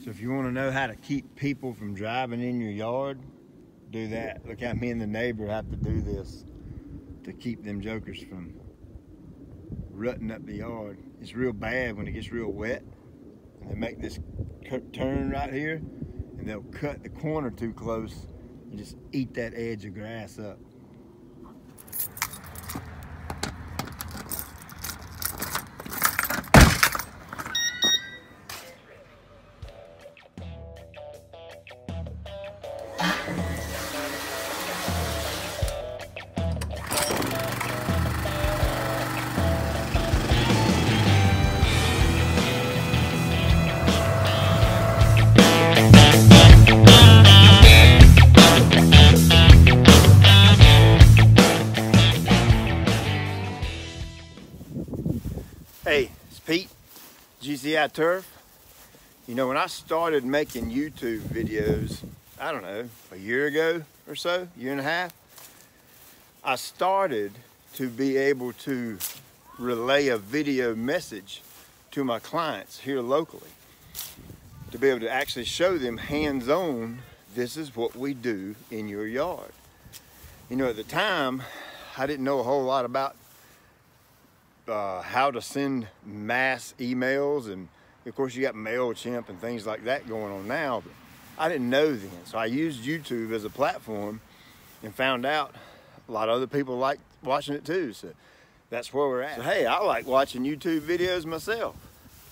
So if you want to know how to keep people from driving in your yard, do that. Look how me and the neighbor have to do this to keep them jokers from rutting up the yard. It's real bad when it gets real wet, and they make this turn right here, and they'll cut the corner too close and just eat that edge of grass up. Hey, it's Pete, GCI Turf. You know, when I started making YouTube videos, I don't know, a year ago or so, year and a half, I started to be able to relay a video message to my clients here locally, to be able to actually show them hands-on, this is what we do in your yard. You know, at the time, I didn't know a whole lot about how to send mass emails, and of course you got MailChimp and things like that going on now, but I didn't know then. So I used YouTube as a platform and found out a lot of other people like watching it too, so that's where we're at. So, hey, I like watching YouTube videos myself,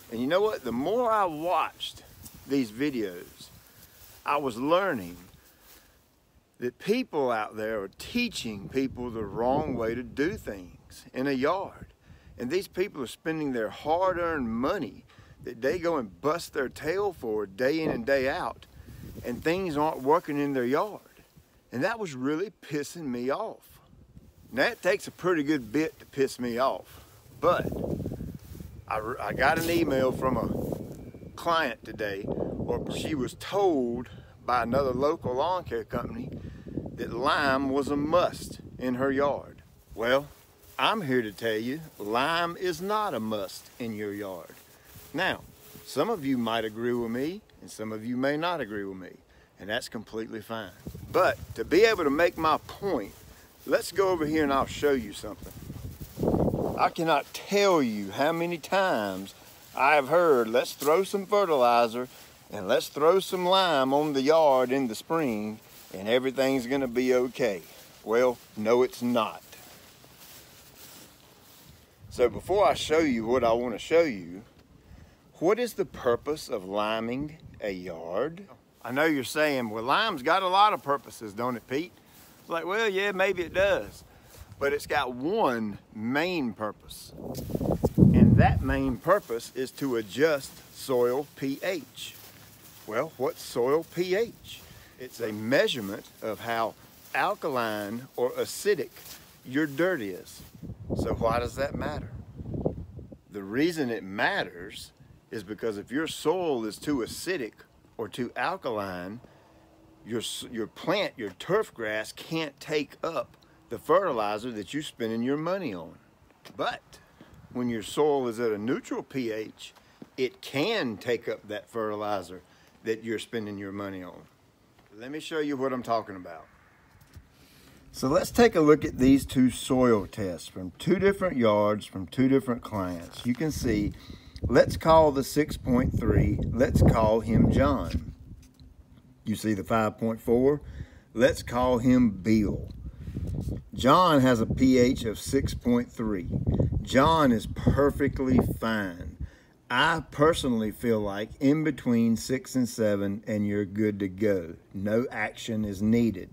and you know what, the more I watched these videos, I was learning that people out there are teaching people the wrong way to do things in a yard. And these people are spending their hard-earned money that they go and bust their tail for day in and day out, and things aren't working in their yard. And that was really pissing me off. Now, it takes a pretty good bit to piss me off, but I got an email from a client today where she was told by another local lawn care company that lime was a must in her yard. Well, I'm here to tell you, lime is not a must in your yard. Now, some of you might agree with me, and some of you may not agree with me, and that's completely fine. But to be able to make my point, let's go over here and I'll show you something. I cannot tell you how many times I've heard, let's throw some fertilizer and let's throw some lime on the yard in the spring and everything's gonna be okay. Well, no, it's not. So before I show you what I want to show you, what is the purpose of liming a yard? I know you're saying, well, lime's got a lot of purposes, don't it, Pete? It's like, well, yeah, maybe it does. But it's got one main purpose. And that main purpose is to adjust soil pH. Well, what's soil pH? It's a measurement of how alkaline or acidic your dirt is. So why does that matter? The reason it matters is because if your soil is too acidic or too alkaline, your plant, your turf grass, can't take up the fertilizer that you're spending your money on. But when your soil is at a neutral pH, it can take up that fertilizer that you're spending your money on. Let me show you what I'm talking about. So let's take a look at these two soil tests from two different yards, from two different clients. You can see, let's call the 6.3, let's call him John. You see the 5.4, let's call him Bill. John has a pH of 6.3. John is perfectly fine. I personally feel like in between 6 and 7 and you're good to go. No action is needed.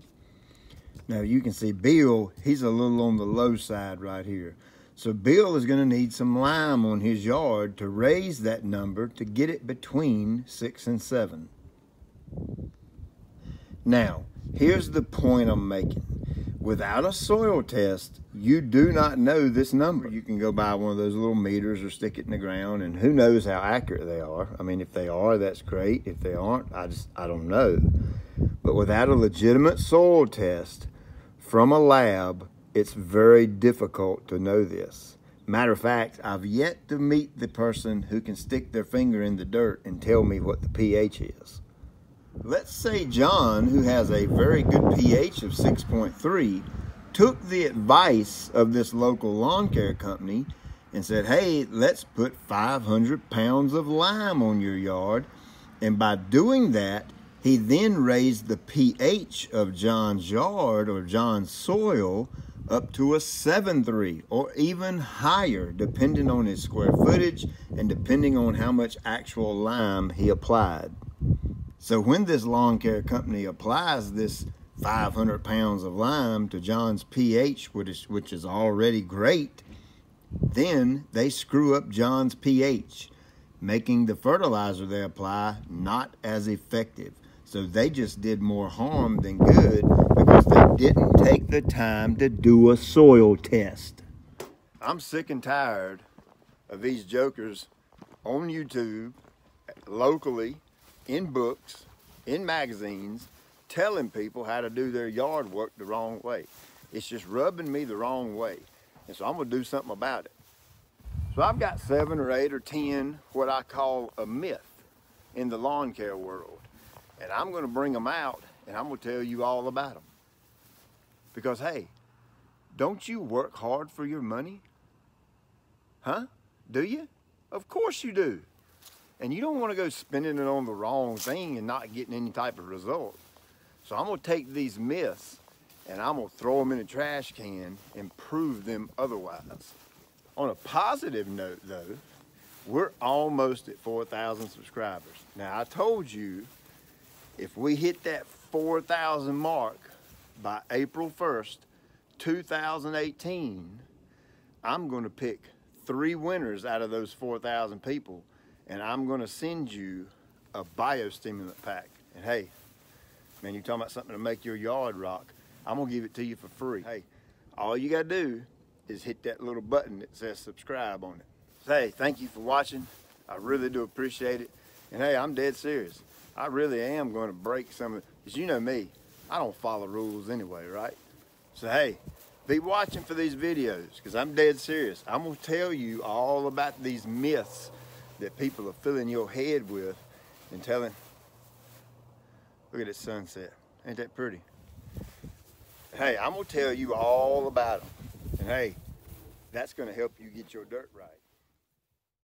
Now you can see Bill, he's a little on the low side right here. So Bill is going to need some lime on his yard to raise that number to get it between 6 and 7. Now, here's the point I'm making. Without a soil test, you do not know this number. You can go buy one of those little meters or stick it in the ground, and who knows how accurate they are. I mean, if they are, that's great. If they aren't, I don't know. But without a legitimate soil test from a lab, it's very difficult to know this. Matter of fact, I've yet to meet the person who can stick their finger in the dirt and tell me what the pH is. Let's say John, who has a very good pH of 6.3, took the advice of this local lawn care company and said, hey, let's put 500 pounds of lime on your yard. And by doing that, he then raised the pH of John's yard or John's soil up to a 7.3 or even higher, depending on his square footage and depending on how much actual lime he applied. So when this lawn care company applies this 500 pounds of lime to John's pH, which is already great, then they screw up John's pH, making the fertilizer they apply not as effective. So they just did more harm than good because they didn't take the time to do a soil test. I'm sick and tired of these jokers on YouTube, locally, in books, in magazines, telling people how to do their yard work the wrong way. It's just rubbing me the wrong way. And so I'm gonna do something about it. So I've got 7 or 8 or 10 what I call a myth in the lawn care world. And I'm gonna bring them out and I'm gonna tell you all about them. Because hey, don't you work hard for your money? Huh? Do you? Of course you do. And you don't want to go spending it on the wrong thing and not getting any type of result. So I'm going to take these myths and I'm going to throw them in a trash can and prove them otherwise. On a positive note though, we're almost at 4,000 subscribers. Now I told you, if we hit that 4,000 mark by April 1st, 2018, I'm going to pick 3 winners out of those 4,000 people. And I'm gonna send you a BioStimulant pack. And hey, man, you're talking about something to make your yard rock. I'm gonna give it to you for free. Hey, all you gotta do is hit that little button that says subscribe on it. So, hey, thank you for watching. I really do appreciate it. And hey, I'm dead serious. I really am gonna break some of it. Because you know me, I don't follow rules anyway, right? So hey, be watching for these videos because I'm dead serious. I'm gonna tell you all about these myths that people are filling your head with and telling, look at this sunset, ain't that pretty? Hey, I'm gonna tell you all about them. And hey, that's gonna help you get your dirt right.